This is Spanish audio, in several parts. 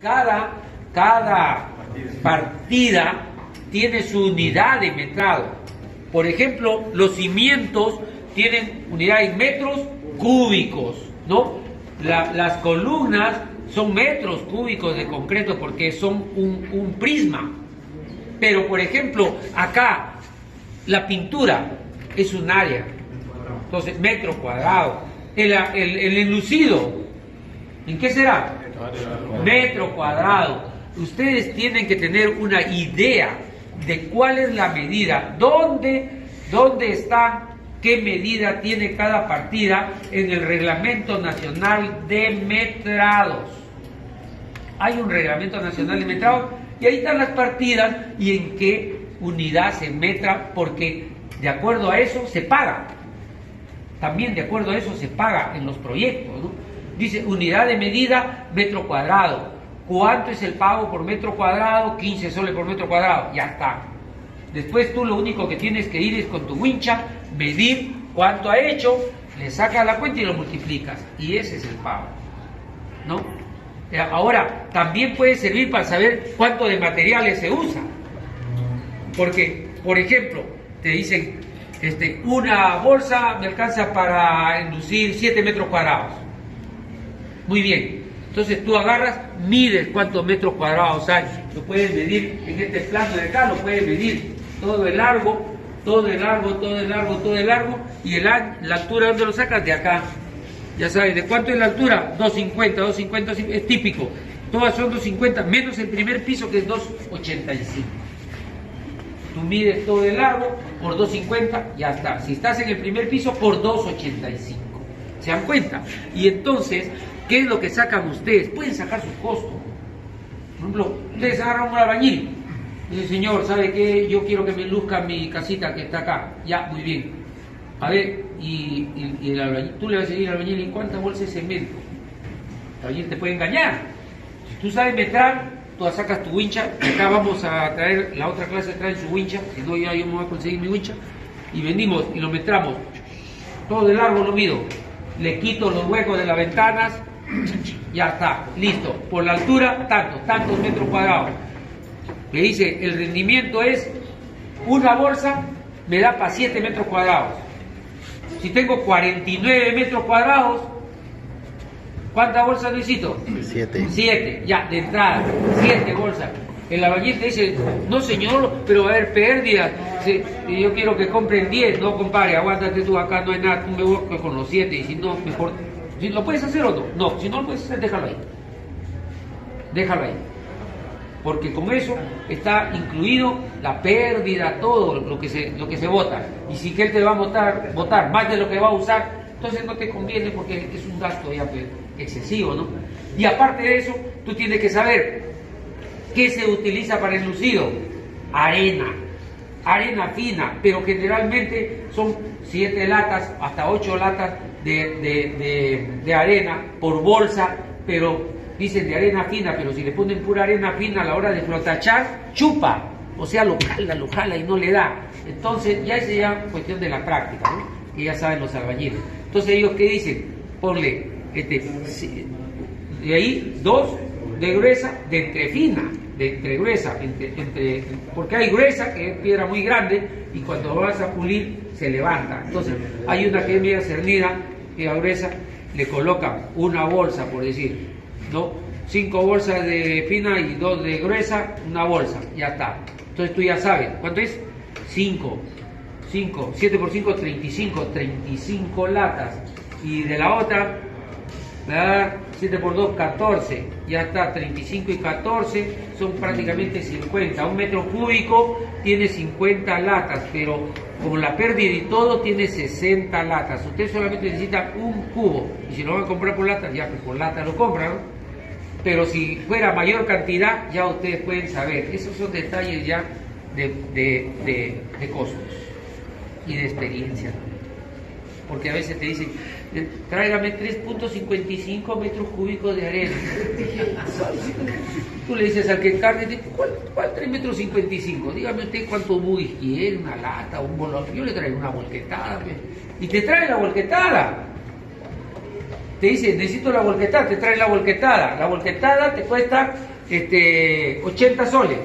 Cada partida tiene su unidad de metrado. Por ejemplo, los cimientos tienen unidad en metros cúbicos, ¿no? Las columnas son metros cúbicos de concreto porque son un prisma. Pero, por ejemplo, acá la pintura es un área. Entonces, metro cuadrado. El enlucido, ¿en qué será? Metro cuadrado. Ustedes tienen que tener una idea de cuál es la medida, dónde está, qué medida tiene cada partida en el Reglamento Nacional de Metrados. Hay un Reglamento Nacional de Metrados y ahí están las partidas y en qué unidad se metra, porque de acuerdo a eso se paga. También de acuerdo a eso se paga en los proyectos, ¿no? Dice unidad de medida, metro cuadrado. ¿Cuánto es el pago por metro cuadrado? 15 soles por metro cuadrado. Ya está. Después tú lo único que tienes que ir es con tu wincha, medir cuánto ha hecho, le sacas la cuenta y lo multiplicas. Y ese es el pago, ¿no? Ahora, también puede servir para saber cuánto de materiales se usa. Porque, por ejemplo, te dicen, una bolsa me alcanza para enlucir 7 metros cuadrados. Muy bien. Entonces tú agarras, mides cuántos metros cuadrados hay. Lo puedes medir en este plano de acá, lo puedes medir todo el largo, todo el largo, todo el largo, todo el largo. Y la altura, ¿dónde lo sacas? De acá. Ya sabes, ¿de cuánto es la altura? 250, 250 es típico. Todas son 250, menos el primer piso que es 285. Tú mides todo el largo por 250, ya está. Si estás en el primer piso, por 285. ¿Se dan cuenta? Y entonces, ¿qué es lo que sacan ustedes? Pueden sacar sus costos. Por ejemplo, ustedes agarran un albañil. Dice, señor, ¿sabe qué? Yo quiero que me luzca mi casita que está acá. Ya, muy bien. A ver, y el albañil, tú le vas a decir al albañil, ¿en cuántas bolsas de cemento? El albañil te puede engañar. Si tú sabes metrar, tú sacas tu wincha. Acá vamos a traer, la otra clase trae su wincha. Si no, ya yo me voy a conseguir mi wincha. Y venimos y lo metramos. Todo de largo lo mido. Le quito los huecos de las ventanas. Ya está, listo. Por la altura, tantos metros cuadrados. Le dice, el rendimiento es una bolsa, me da para 7 metros cuadrados. Si tengo 49 metros cuadrados, ¿cuántas bolsas necesito? 7, ya, de entrada, 7 bolsas. El albañil te dice, no señor, pero va a haber pérdidas. Yo quiero que compren 10, no compadre, aguántate tú acá, no hay nada, tú me buscas con los 7, y si no, mejor. Si lo puedes hacer o no, no, si no lo puedes hacer, déjalo ahí. Déjalo ahí. Porque con eso está incluido la pérdida, todo lo que se vota. Y si que él te va a votar más de lo que va a usar, entonces no te conviene porque es un gasto ya pues, excesivo, ¿no? Y aparte de eso, tú tienes que saber qué se utiliza para el lucido. Arena fina, pero generalmente son 7 latas, hasta 8 latas de arena por bolsa, pero dicen de arena fina, pero si le ponen pura arena fina a la hora de flotachar, chupa, o sea, lo jala y no le da. Entonces ya es ya cuestión de la práctica, ¿no? Que ya saben los albañiles. Entonces ellos ¿qué dicen? Ponle de ahí 2 de gruesa, de entre fina, de entre gruesa, porque hay gruesa que es piedra muy grande y cuando vas a pulir se levanta. Entonces hay una que es media cernida, piedra gruesa, le colocan una bolsa, por decir, ¿no? 5 bolsas de fina y 2 de gruesa, una bolsa, ya está. Entonces tú ya sabes, ¿cuánto es? 5, 7 por 5, 35 latas. Y de la otra, me va a dar 7 por 2, 14, ya está, 35 y 14, son prácticamente 50. Un metro cúbico tiene 50 latas, pero con la pérdida y todo tiene 60 latas. Usted solamente necesita un cubo, y si lo van a comprar por latas, ya pues por lata lo compran, ¿no? Pero si fuera mayor cantidad, ya ustedes pueden saber. Esos son detalles ya de costos y de experiencia. Porque a veces te dicen, tráigame 3.55 metros cúbicos de arena. Tú le dices al que cargue, ¿cuál 3 metros 55? Dígame usted cuánto buggy quiere, una lata, un bolón. Yo le traigo una volquetada. Y te trae la volquetada. te dice, necesito la volquetada, te trae la volquetada. La volquetada te cuesta 80 soles,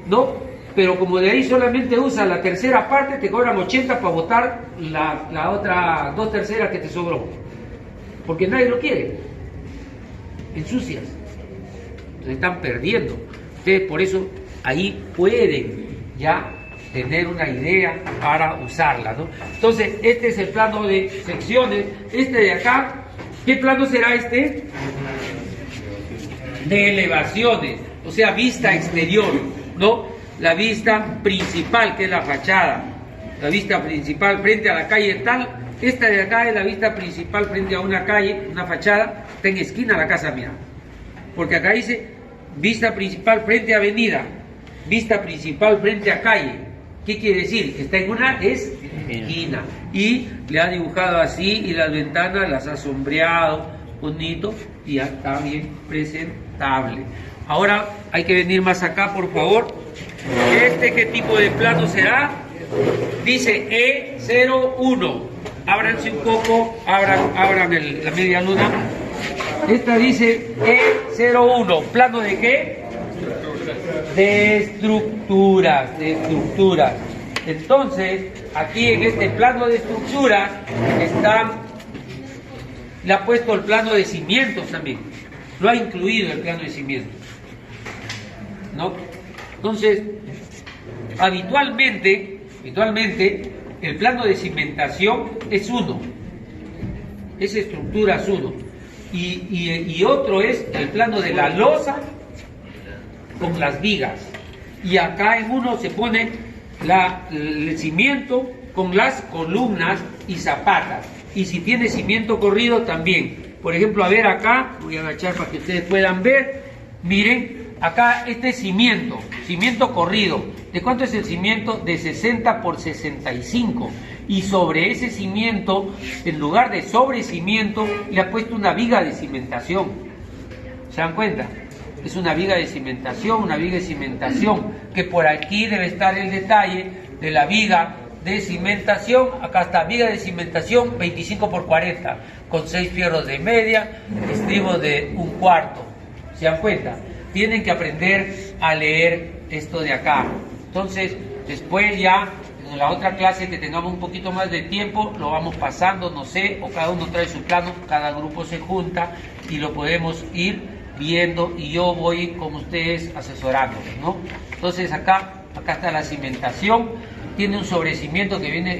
¿no? Pero como de ahí solamente usa la tercera parte, te cobran 80 para botar la otra 2/3 que te sobró. Porque nadie lo quiere. Ensucias. Entonces están perdiendo. Ustedes por eso ahí pueden ya tener una idea para usarla, ¿no? Entonces, este es el plano de secciones. Este de acá, ¿qué plano será este? De elevaciones, o sea, vista exterior, ¿no? La vista principal, que es la fachada, la vista principal frente a la calle tal. Esta de acá es la vista principal frente a una calle, una fachada, está en esquina a la casa mía, porque acá dice vista principal frente a avenida, vista principal frente a calle. ¿Qué quiere decir? Está en una esquina y le ha dibujado así y las ventanas las ha sombreado bonito y ya está bien presentable. Ahora hay que venir más acá, por favor. ¿Qué tipo de plano será? Dice E01. Ábranse un poco, abran la media luna. Esta dice E01. ¿Plano de qué? De estructuras. Entonces, aquí en este plano de estructuras le ha puesto el plano de cimientos también. Lo ha incluido el plano de cimientos, ¿no? Entonces, habitualmente el plano de cimentación es uno, es estructuras uno, y otro es el plano de la losa con las vigas, y acá en uno se pone el cimiento con las columnas y zapatas, y si tiene cimiento corrido también. Por ejemplo, a ver acá, voy a agachar para que ustedes puedan ver. Miren, acá este cimiento corrido. ¿De cuánto es el cimiento? De 60 por 65. Y sobre ese cimiento, en lugar de sobre cimiento, le ha puesto una viga de cimentación. ¿Se dan cuenta? Es una viga de cimentación, que por aquí debe estar el detalle de la viga de cimentación. Acá está viga de cimentación 25 por 40 con 6 fierros de media, estribos de 1/4. ¿Se dan cuenta? Tienen que aprender a leer esto de acá. Entonces, después ya en la otra clase que tengamos un poquito más de tiempo, lo vamos pasando, no sé, o cada uno trae su plano, cada grupo se junta y lo podemos ir viendo y yo voy con ustedes asesorándolos, ¿no? Entonces acá está la cimentación. Tiene un sobrecimiento que viene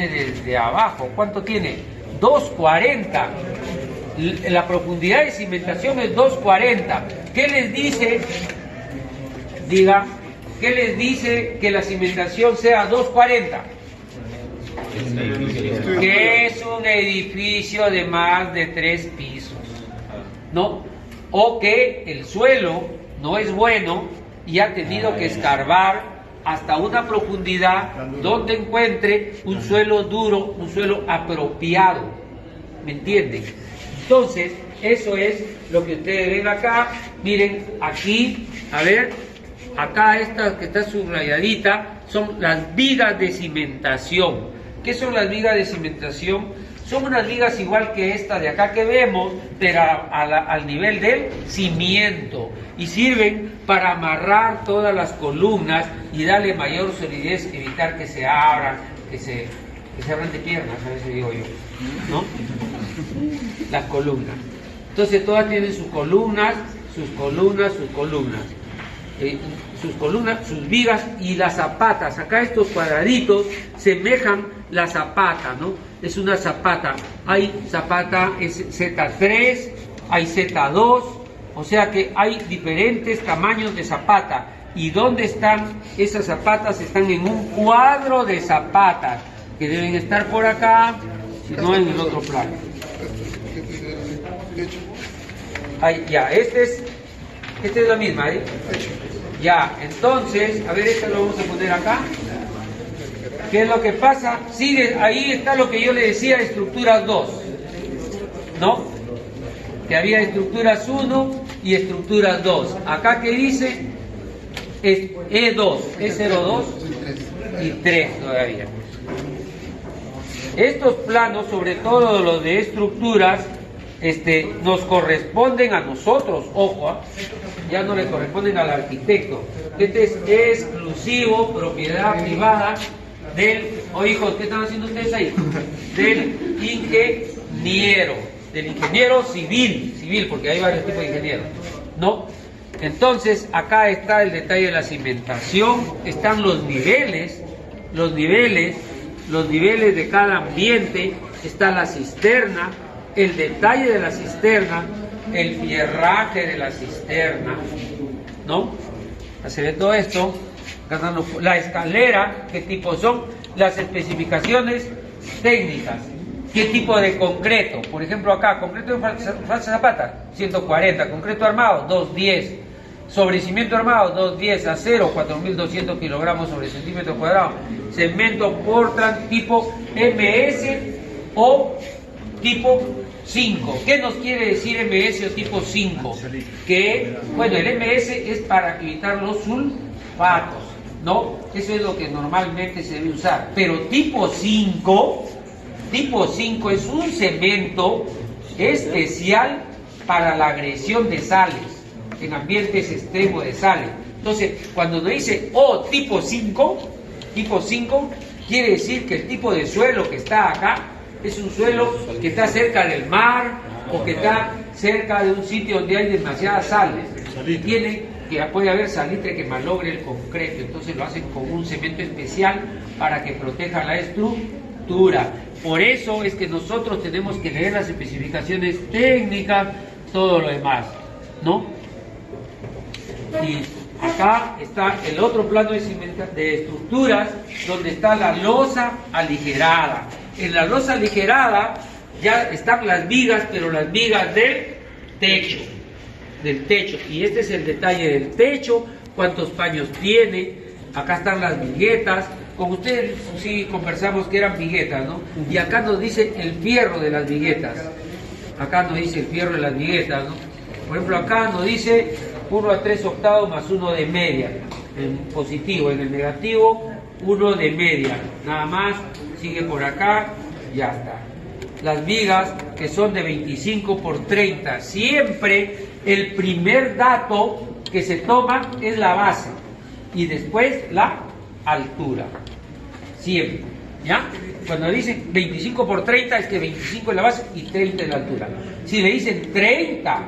desde abajo. ¿Cuánto tiene? 240. La profundidad de cimentación es 240. ¿Qué les dice? Diga, ¿qué les dice que la cimentación sea 240? Que es un edificio de más de 3 pisos, ¿no? O que el suelo no es bueno y ha tenido que escarbar hasta una profundidad donde encuentre un suelo duro, un suelo apropiado. ¿Me entienden? Entonces, eso es lo que ustedes ven acá. Miren, aquí, a ver, acá esta que está subrayadita, son las vigas de cimentación. ¿Qué son las vigas de cimentación? Son unas vigas igual que esta de acá que vemos, pero al nivel del cimiento, y sirven para amarrar todas las columnas y darle mayor solidez, evitar que se abran, que se abran de piernas, a veces digo yo, ¿no? Las columnas. Entonces todas tienen sus columnas, sus vigas y las zapatas. Acá estos cuadraditos semejan la zapata, ¿no? Es una zapata. Hay zapata Z3, hay Z2, o sea que hay diferentes tamaños de zapata. ¿Y dónde están esas zapatas? Están en un cuadro de zapatas, que deben estar por acá, si no en el otro plano. Ahí, ya, esta es la misma, ¿eh? Ya, entonces, a ver, esta lo vamos a poner acá. ¿Qué es lo que pasa? Sigue, ahí está lo que yo le decía, estructuras 2, ¿no? Que había estructuras 1 y estructuras 2. Acá que dice es E2, E02 y 3 todavía. Estos planos, sobre todo los de estructuras, nos corresponden a nosotros, ojo, ya no le corresponden al arquitecto. Este es exclusivo, propiedad privada del, hijos, ¿qué están haciendo ustedes ahí? Del ingeniero civil, porque hay varios tipos de ingenieros, ¿no? Entonces, acá está el detalle de la cimentación, están los niveles de cada ambiente, está la cisterna, el detalle de la cisterna, el fierraje de la cisterna, ¿no? Se ve todo esto, la escalera, qué tipo son, las especificaciones técnicas, qué tipo de concreto, por ejemplo acá, concreto de falsa zapata, 140, concreto armado, 210, sobre cimiento armado, 210, acero, 4.200 kilogramos sobre centímetro cuadrado, cemento Portland tipo MS o tipo 5. ¿Qué nos quiere decir MS o tipo 5? Que, bueno, el MS es para evitar los sulfatos, ¿no? Eso es lo que normalmente se debe usar. Pero tipo 5 es un cemento especial para la agresión de sales, en ambientes extremos de sales. Entonces, cuando nos dice, tipo 5, quiere decir que el tipo de suelo que está acá es un suelo que está cerca del mar o que está cerca de un sitio donde hay demasiadas sales. Y puede haber salitre que malogre el concreto, entonces lo hacen con un cemento especial para que proteja la estructura. Por eso es que nosotros tenemos que leer las especificaciones técnicas, todo lo demás, ¿no? Y acá está el otro plano de estructuras, donde está la losa aligerada. En la losa aligerada ya están las vigas, pero las vigas del techo. Y este es el detalle del techo, cuántos paños tiene. Acá están las viguetas. Con ustedes sí conversamos que eran viguetas, ¿no? Y acá nos dice el fierro de las viguetas. Acá nos dice el fierro de las viguetas, ¿no? Por ejemplo, acá nos dice 1 a 3 octavos más 1 de media. En positivo, en el negativo, 1 de media. Nada más, sigue por acá, ya está. Las vigas que son de 25 por 30. Siempre el primer dato que se toma es la base y después la altura. Siempre, ¿ya? Cuando dicen 25 por 30 es que 25 es la base y 30 es la altura. Si le dicen 30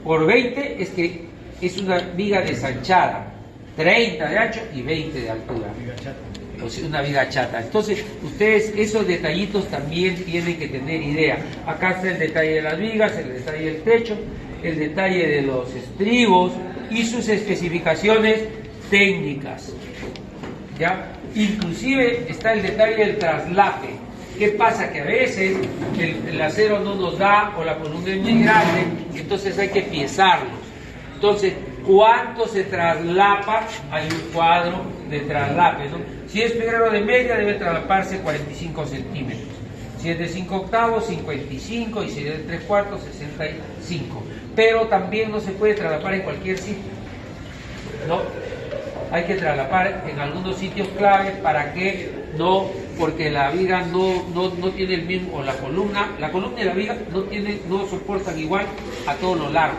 por 20 es que es una viga desanchada, 30 de ancho y 20 de altura. O sea, una viga chata. Entonces, ustedes esos detallitos también tienen que tener idea. Acá está el detalle de las vigas, el detalle del techo, el detalle de los estribos y sus especificaciones técnicas. ¿Ya? Inclusive está el detalle del traslape. ¿Qué pasa? Que a veces el acero no nos da o la columna es muy grande, entonces hay que pesarlos. Entonces, ¿cuánto se traslapa? Hay un cuadro de traslape, ¿no? Si es fierro de media, debe traslaparse 45 centímetros. Si es de 5 octavos, 55, y si es de 3 cuartos, 65. Pero también no se puede traslapar en cualquier sitio, ¿no? Hay que traslapar en algunos sitios claves para que no, porque la viga no tiene el mismo, o la columna y la viga no soportan igual a todo lo largo,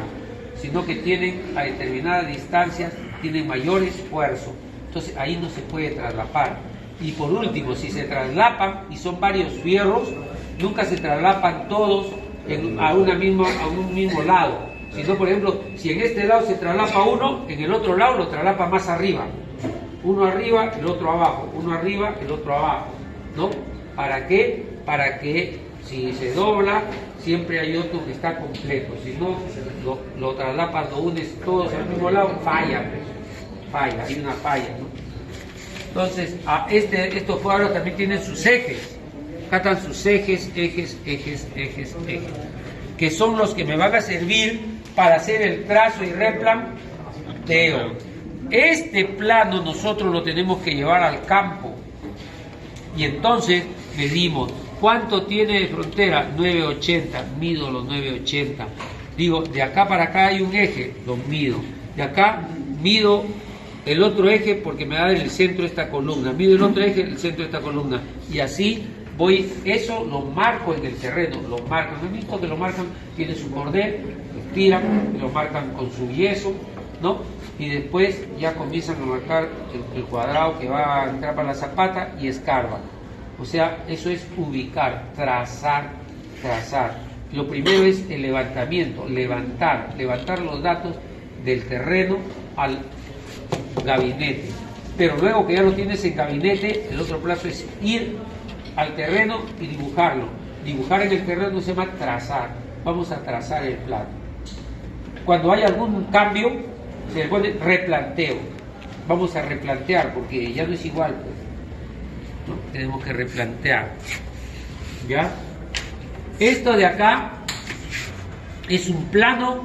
sino que tienen a determinadas distancias, tienen mayor esfuerzo. Entonces ahí no se puede traslapar. Y por último, si se traslapan y son varios fierros, nunca se traslapan todos a un mismo lado. Sino, por ejemplo, si en este lado se traslapa uno, en el otro lado lo traslapa más arriba. Uno arriba, el otro abajo. Uno arriba, el otro abajo, ¿no? ¿Para qué? Para que si se dobla, siempre hay otro que está completo. Si no, lo traslapas, lo unes todos al mismo lado, falla, hay una falla, ¿no? Entonces, estos cuadros también tienen sus ejes. Acá están sus ejes, que son los que me van a servir para hacer el trazo y replanteo. Este plano nosotros lo tenemos que llevar al campo. Y entonces medimos. ¿Cuánto tiene de frontera? 980. Mido los 980. Digo, de acá para acá hay un eje, lo mido. De acá mido el otro eje porque me da el centro de esta columna. Mido el otro eje, el centro de esta columna. Y así Eso lo marco en el terreno, lo marcan. ¿No he visto que lo marcan? Tiene su cordel, lo tiran, lo marcan con su yeso, ¿no? Y después ya comienzan a marcar el cuadrado que va a entrar para la zapata y escarban. O sea, eso es ubicar, trazar. Lo primero es el levantamiento, levantar los datos del terreno al gabinete. Pero luego que ya lo tienes en gabinete, el otro plazo es ir al terreno y dibujarlo. Dibujar en el terreno se llama trazar. Vamos a trazar el plano. Cuando hay algún cambio, se le pone replanteo. Vamos a replantear porque ya no es igual, pues, ¿no? Tenemos que replantear. ¿Ya? Esto de acá es un plano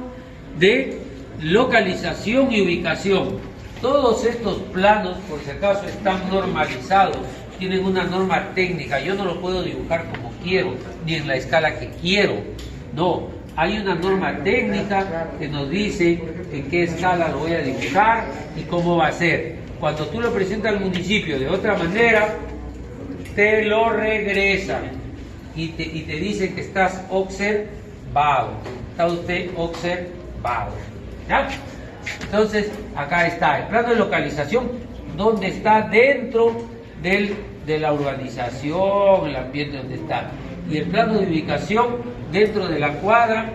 de localización y ubicación. Todos estos planos, por si acaso, están normalizados, tienen una norma técnica. Yo no lo puedo dibujar como quiero, ni en la escala que quiero. No, hay una norma técnica que nos dice en qué escala lo voy a dibujar y cómo va a ser. Cuando tú lo presentas al municipio de otra manera, te lo regresan y te dicen que estás observado. Está usted observado. ¿Ya? Entonces, acá está el plano de localización, donde está dentro de la urbanización, el ambiente donde está. Y el plano de ubicación dentro de la cuadra,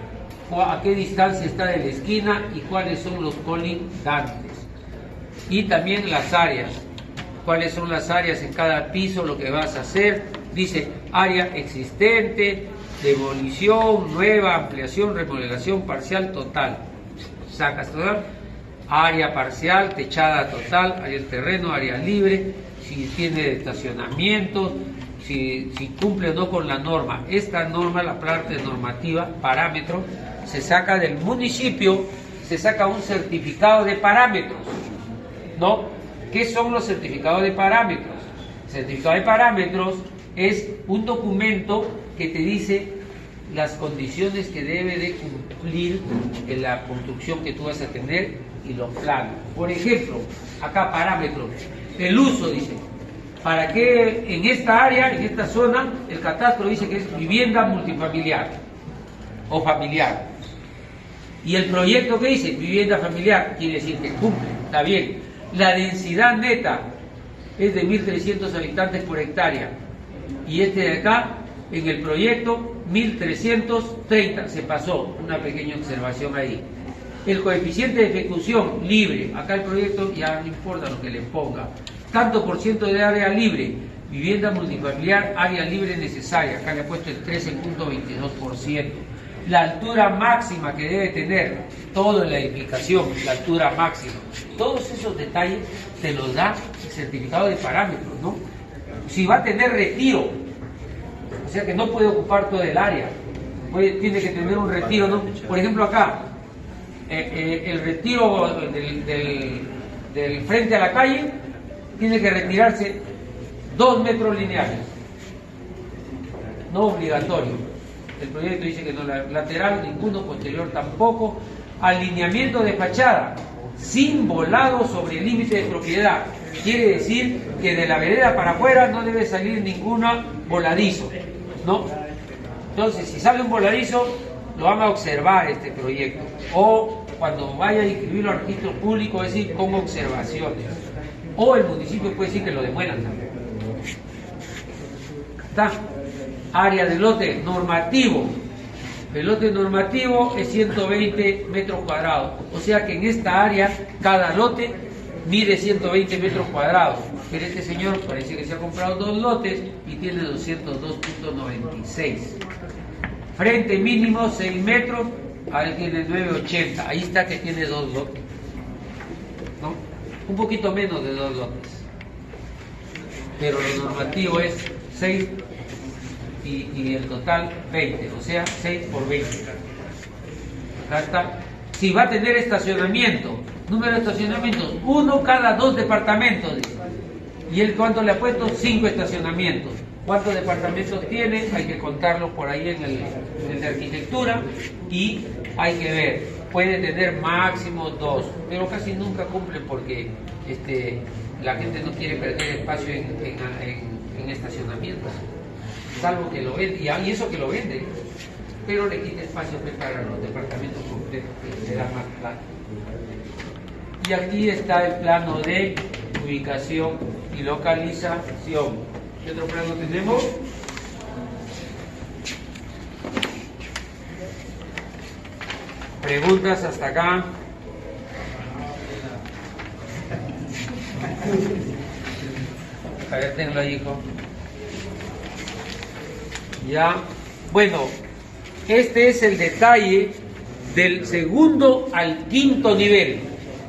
a qué distancia está de la esquina y cuáles son los colindantes. Y también las áreas, cuáles son las áreas en cada piso, lo que vas a hacer. Dice área existente, demolición, nueva, ampliación, remodelación parcial, total. Sacas total, área parcial, techada total, área del terreno, área libre, si tiene estacionamientos, si cumple o no con la norma. Esta norma, la parte normativa, parámetro, se saca del municipio, se saca un certificado de parámetros, ¿no? ¿Qué son los certificados de parámetros? El certificado de parámetros es un documento que te dice las condiciones que debe de cumplir en la construcción que tú vas a tener y los planos. Por ejemplo, acá parámetros, el uso dice, para que en esta área, en esta zona, el catastro dice que es vivienda multifamiliar o familiar. Y el proyecto que dice vivienda familiar, quiere decir que cumple, está bien. La densidad neta es de 1.300 habitantes por hectárea. Y este de acá, en el proyecto, 1.330, se pasó, una pequeña observación ahí. El coeficiente de ejecución libre, acá el proyecto ya no importa lo que le ponga. Tanto por ciento de área libre, vivienda multifamiliar, área libre necesaria, acá le he puesto el 13.22%. La altura máxima que debe tener todo en la edificación, la altura máxima. Todos esos detalles te los da el certificado de parámetros, ¿no? Si va a tener retiro, o sea que no puede ocupar todo el área, tiene que tener un retiro, ¿no? Por ejemplo acá, el retiro del frente a la calle tiene que retirarse 2 metros lineales, no obligatorio. El proyecto dice que no, lateral ninguno, posterior tampoco. Alineamiento de fachada, sin volado sobre el límite de propiedad. Quiere decir que de la vereda para afuera no debe salir ninguna voladizo, ¿no? Entonces, si sale un voladizo, lo van a observar este proyecto. O cuando vaya a inscribirlo al registro público, es decir, con observaciones. O el municipio puede decir que lo demuelan también. ¿Está? Área de lote normativo. El lote normativo es 120 metros cuadrados. O sea que en esta área, cada lote mide 120 metros cuadrados. Pero este señor parece que se ha comprado 2 lotes y tiene 202.96. Frente mínimo 6 metros, ahí tiene 9.80. Ahí está que tiene 2 lotes, ¿no? Un poquito menos de 2 lotes. Pero lo normativo es 6 y el total 20, o sea 6 por 20. Acá está. Si va a tener estacionamiento, número de estacionamientos, 1 cada 2 departamentos. ¿Y él cuánto le ha puesto? 5 estacionamientos. ¿Cuántos departamentos tiene? Hay que contarlo por ahí en el de arquitectura y hay que ver. Puede tener máximo 2, pero casi nunca cumple porque la gente no quiere perder espacio en estacionamientos. salvo que lo vende, y eso que lo vende, pero le quita espacio para los departamentos completos, que le da más plata. Y aquí está el plano de ubicación y localización. ¿Qué otro plano tenemos? ¿Preguntas hasta acá? A ver, tenlo ahí, hijo. Ya. Bueno, este es el detalle del segundo al quinto nivel.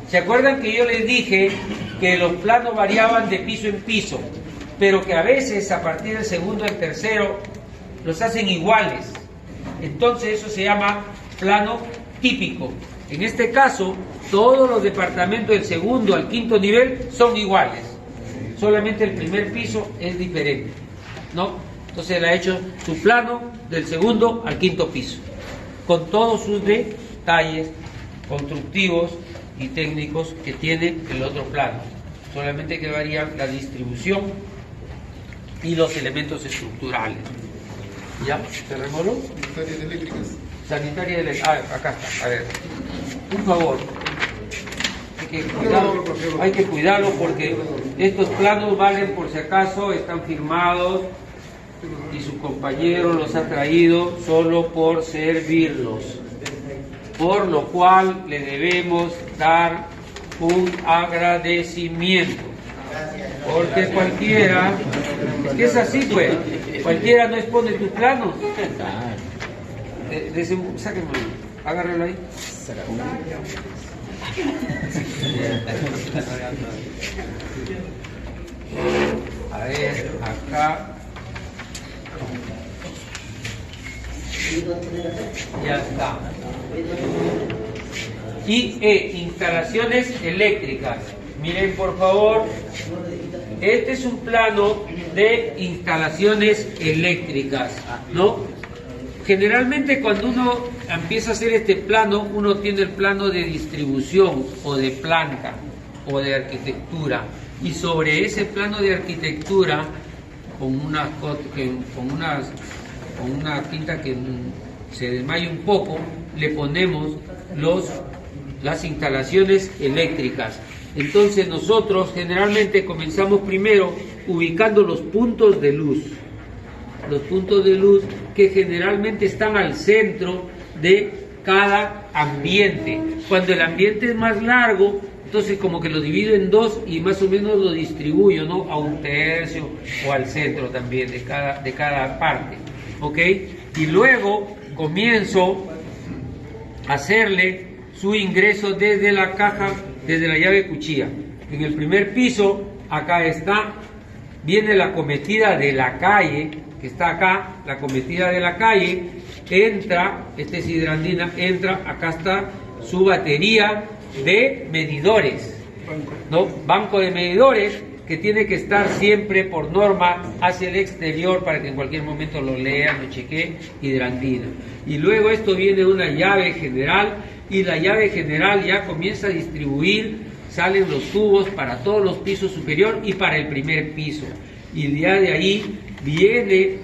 ¿Se acuerdan que yo les dije que los planos variaban de piso en piso, pero que a veces a partir del segundo al tercero los hacen iguales? Entonces eso se llama plano típico. En este caso, todos los departamentos del segundo al quinto nivel son iguales. Solamente el primer piso es diferente, ¿no? Entonces él ha hecho su plano del segundo al quinto piso, con todos sus detalles constructivos y técnicos que tiene el otro plano. Solamente que varían la distribución y los elementos estructurales. ¿Ya? ¿Se remoló? Sanitarias eléctricas. Sanitaria eléctrica. Ah, acá está. A ver. Un favor. Hay que cuidarlo porque estos planos valen por si acaso, están firmados y su compañero los ha traído solo por servirlos, por lo cual le debemos dar un agradecimiento, porque cualquiera, es que es así pues, cualquiera no expone tus planos. Sáquenlo, agárrelo ahí. A ver, acá. Ya está. Y instalaciones eléctricas. Miren por favor, este es un plano de instalaciones eléctricas, ¿no? Generalmente cuando uno empieza a hacer este plano, uno tiene el plano de distribución o de planta o de arquitectura, y sobre ese plano de arquitectura, con una tinta que se desmaye un poco, le ponemos las instalaciones eléctricas. Entonces nosotros generalmente comenzamos primero ubicando los puntos de luz. Los puntos de luz que generalmente están al centro de cada ambiente. Cuando el ambiente es más largo, entonces como que lo divido en dos y más o menos lo distribuyo, ¿no? A un tercio o al centro también de cada parte, ¿ok? Y luego comienzo a hacerle su ingreso desde la caja, desde la llave cuchilla. En el primer piso, acá está, viene la cometida de la calle, que está acá, la cometida de la calle, entra, este es hidrandina, entra, acá está su batería de medidores, ¿no? Banco de medidores que tiene que estar siempre por norma hacia el exterior para que en cualquier momento lo lean, lo chequeen, hidrandina. Y luego esto viene una llave general, y la llave general ya comienza a distribuir, salen los tubos para todos los pisos superior y para el primer piso. Y ya de ahí viene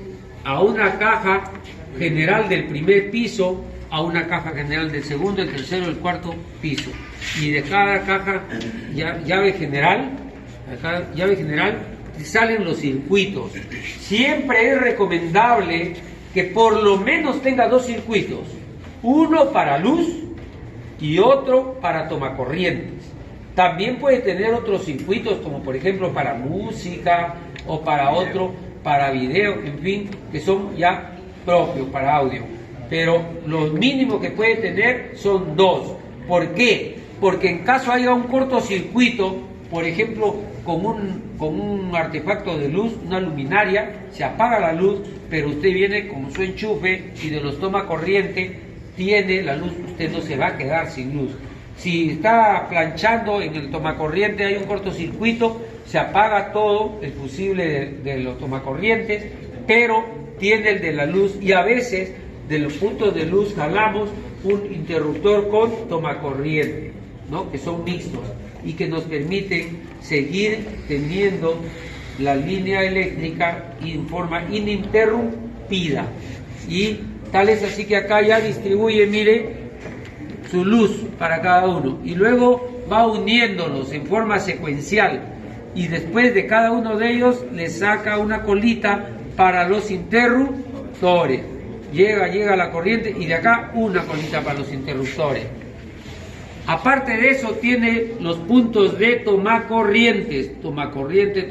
a una caja general del primer piso, a una caja general del segundo, el tercero, el cuarto piso. Y de cada caja llave general salen los circuitos. Siempre es recomendable que por lo menos tenga dos circuitos, uno para luz y otro para tomacorrientes. También puede tener otros circuitos, como por ejemplo para música o para otro, para video, en fin, que son ya propios para audio. Pero lo mínimo que puede tener son dos. ¿Por qué? Porque en caso haya un cortocircuito, por ejemplo, con un artefacto de luz, una luminaria, se apaga la luz, pero usted viene con su enchufe y de los toma corriente, tiene la luz, usted no se va a quedar sin luz. Si está planchando en el tomacorriente, hay un cortocircuito, se apaga todo el fusible de los tomacorrientes, pero tiene el de la luz, y a veces de los puntos de luz jalamos un interruptor con tomacorriente, ¿no? Que son mixtos y que nos permiten seguir teniendo la línea eléctrica en forma ininterrumpida. Y tal es así que acá ya distribuye, mire, su luz para cada uno. Y luego va uniéndolos en forma secuencial. Y después de cada uno de ellos le saca una colita para los interruptores. Llega la corriente y de acá una colita para los interruptores. Aparte de eso tiene los puntos de tomacorrientes, tomacorriente,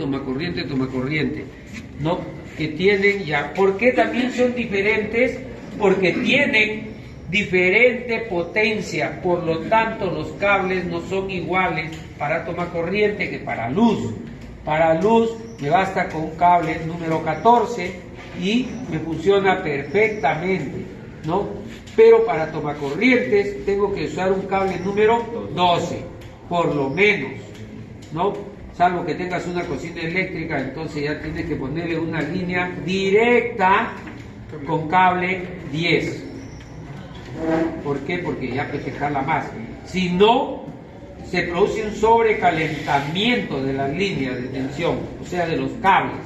¿no? Que tienen ya. ¿Por qué también son diferentes? Porque tienen diferente potencia, por lo tanto los cables no son iguales para tomacorriente que para luz. Para luz me basta con un cable número 14 y me funciona perfectamente, ¿no? Pero para tomacorrientes tengo que usar un cable número 12, por lo menos, ¿no? Salvo que tengas una cocina eléctrica, entonces ya tienes que ponerle una línea directa con cable 10. ¿Por qué? Porque ya puedes dejarla más. Si no, se produce un sobrecalentamiento de las líneas de tensión, o sea, de los cables,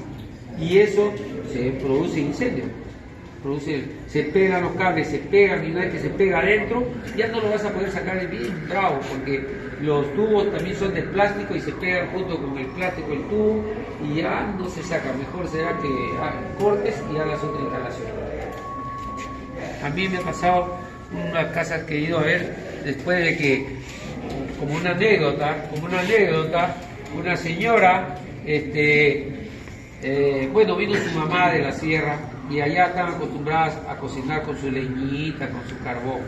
y eso se produce incendio. Se pegan los cables, se pegan, y una vez que se pega adentro, ya no lo vas a poder sacar bien bravo, porque los tubos también son de plástico y se pegan junto con el plástico el tubo, y ya no se saca. Mejor será que cortes y hagas otra instalación. A mí me ha pasado unas casas que he ido a ver después de que, como una anécdota, una señora, vino su mamá de la sierra y allá estaban acostumbradas a cocinar con su leñita, con su carbón.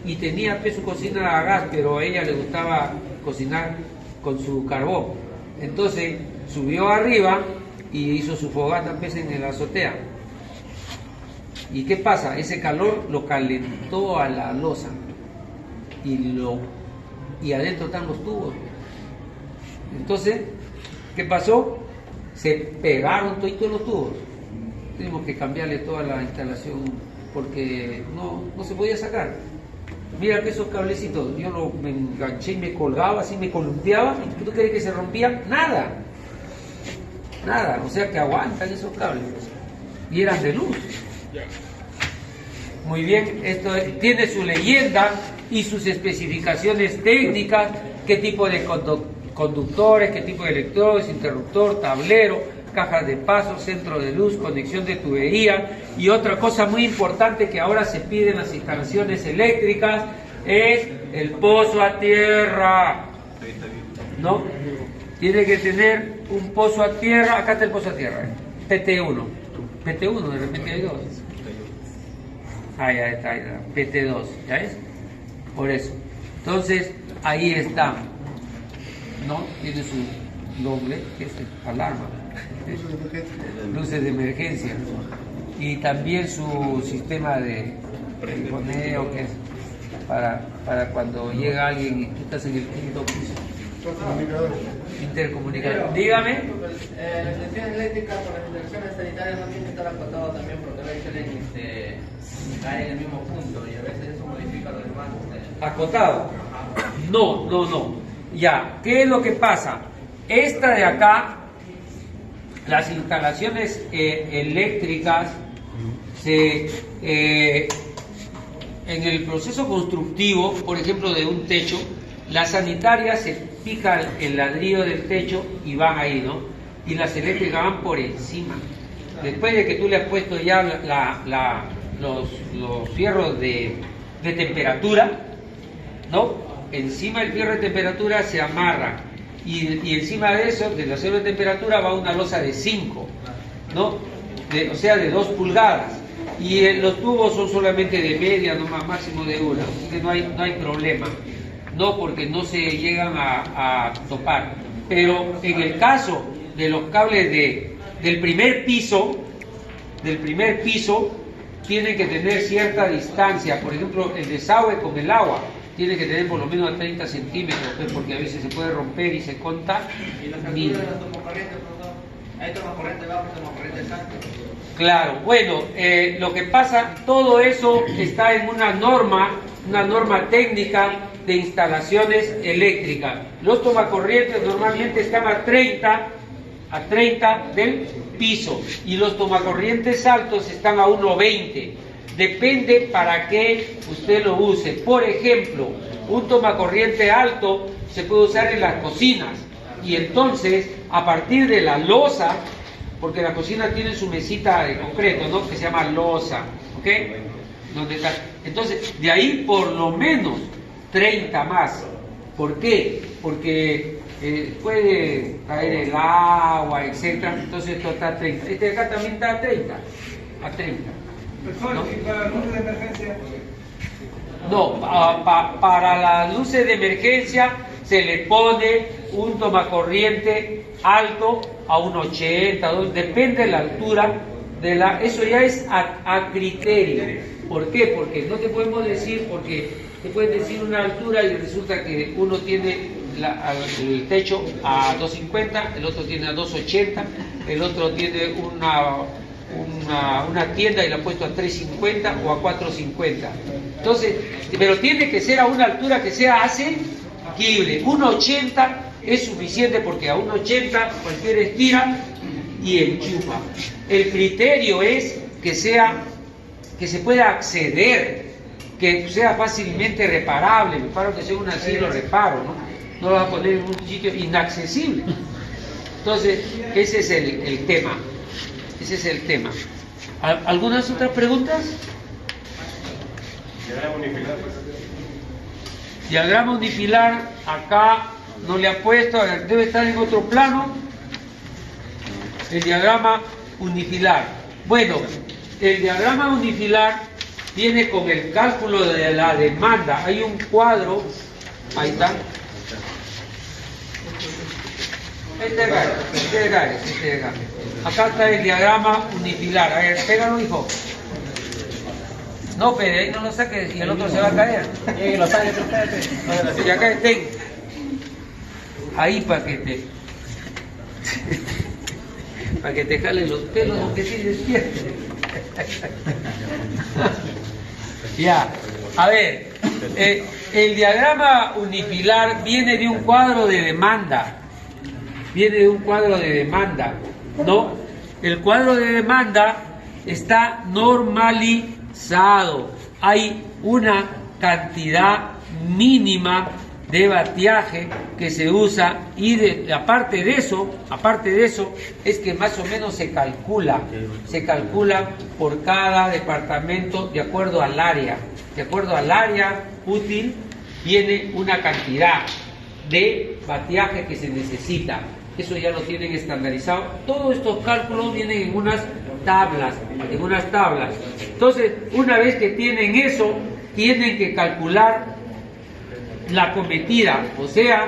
Y tenía su cocina a gas, pero a ella le gustaba cocinar con su carbón. Entonces subió arriba y hizo su fogata en la azotea. ¿Y qué pasa? Ese calor lo calentó a la loza y adentro están los tubos. Entonces, ¿qué pasó? Se pegaron todos los tubos. Tuvimos que cambiarle toda la instalación porque no se podía sacar. Mira que esos cablecitos, yo me enganché y me colgaba, así me columpiaba, y ¿tú crees que se rompía? Nada, o sea que aguantan esos cables. Y eran de luz. Muy bien, esto tiene su leyenda y sus especificaciones técnicas, qué tipo de conductores, qué tipo de electrodos, interruptor, tablero, cajas de paso, centro de luz, conexión de tubería. Y otra cosa muy importante que ahora se pide en las instalaciones eléctricas es el pozo a tierra, ¿no? Tiene que tener un pozo a tierra. Acá está el pozo a tierra, PT1, de repente hay dos. Ya está, PT2, ¿ya ves? Por eso. Entonces, ahí está, ¿no? Tiene su nombre, que es alarma, luces de emergencia, y también su sistema de telefoneo, que es para cuando llega alguien y tú estás en el quinto piso. Intercomunicador. Dígame. La instalación eléctrica con las instalaciones sanitarias no tiene que estar acotado también, porque a veces cae en el mismo punto y a veces eso modifica lo demás. ¿Acotado? No. Ya, ¿qué es lo que pasa? Esta de acá, las instalaciones eléctricas, en el proceso constructivo, por ejemplo, de un techo, las sanitarias se pican el ladrillo del techo y van ahí, ¿no? Y las eléctricas van por encima. Después de que tú le has puesto ya los fierros de temperatura, ¿no? Encima del fierro de temperatura se amarra. Y encima de eso, del acero de temperatura, va una losa de 5, ¿no? O sea, de 2 pulgadas. Y los tubos son solamente de media, no más, máximo de 1. Así que no hay problema. No, porque no se llegan a topar. Pero en el caso de los cables del primer piso, tienen que tener cierta distancia. Por ejemplo, el desagüe con el agua tiene que tener por lo menos 30 centímetros, pues, porque a veces se puede romper y se contamina. ¿Y las alturas de las tomacorrientes, profesor? ¿Hay tomacorriente bajo y tomacorriente alto? Claro, bueno, lo que pasa, todo eso está en una norma técnica de instalaciones eléctricas. Los tomacorrientes normalmente están a 30 a 30 del piso y los tomacorrientes altos están a 1,20. Depende para qué usted lo use. Por ejemplo, un tomacorriente alto se puede usar en las cocinas y entonces a partir de la losa, porque la cocina tiene su mesita de concreto, ¿no?, que se llama losa, ¿ok? ¿Dónde está? Entonces, de ahí por lo menos 30 más. ¿Por qué? Porque puede caer el agua, etcétera. Entonces esto está a 30. Este de acá también está a 30. A 30. ¿No? ¿Y para luces de emergencia? No, para las luces de emergencia se le pone un tomacorriente alto a un 80, depende de la altura de la... Eso ya es a criterio. ¿Por qué? Porque no te podemos decir, porque te pueden decir una altura y resulta que uno tiene el techo a 250, el otro tiene a 280, el otro tiene una tienda y la ha puesto a 350 o a 450. Entonces, pero tiene que ser a una altura que sea asequible. 1,80 es suficiente porque a 1,80 cualquiera estira y enchufa. El criterio es que se pueda acceder, que sea fácilmente reparable. Me paro que sea un así, lo reparo, ¿no? No lo vas a poner en un sitio inaccesible. Entonces, ese es el tema. Ese es el tema. ¿Algunas otras preguntas? Diagrama unifilar. Diagrama unifilar, acá no le ha puesto, debe estar en otro plano. El diagrama unifilar. Bueno, el diagrama unifilar viene con el cálculo de la demanda. Hay un cuadro, ahí está. Este de acá. Acá está el diagrama unifilar. A ver, pégalo, hijo. No, pero ahí no lo saques y el otro se va a caer. Y lo saques, Y acá estén. Ahí para que te jalen los pelos, aunque sí despiertes. Ya, a ver, el diagrama unifilar viene de un cuadro de demanda. ¿No? El cuadro de demanda está normalizado. Hay una cantidad mínima de batiaje que se usa y aparte de eso es que más o menos se calcula por cada departamento de acuerdo al área útil viene una cantidad de batiaje que se necesita. Eso ya lo tienen estandarizado. Todos estos cálculos vienen en unas tablas. Entonces, una vez que tienen eso, tienen que calcular la cometida, o sea,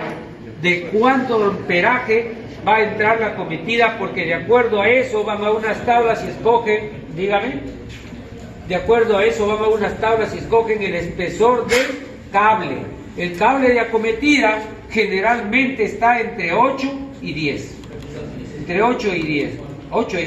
de cuánto amperaje va a entrar la cometida, porque de acuerdo a eso van a unas tablas y escogen, dígame, de acuerdo a eso van a unas tablas y escogen el espesor del cable. El cable de acometida generalmente está entre 8 y 10. Entre 8 y 10. 8 y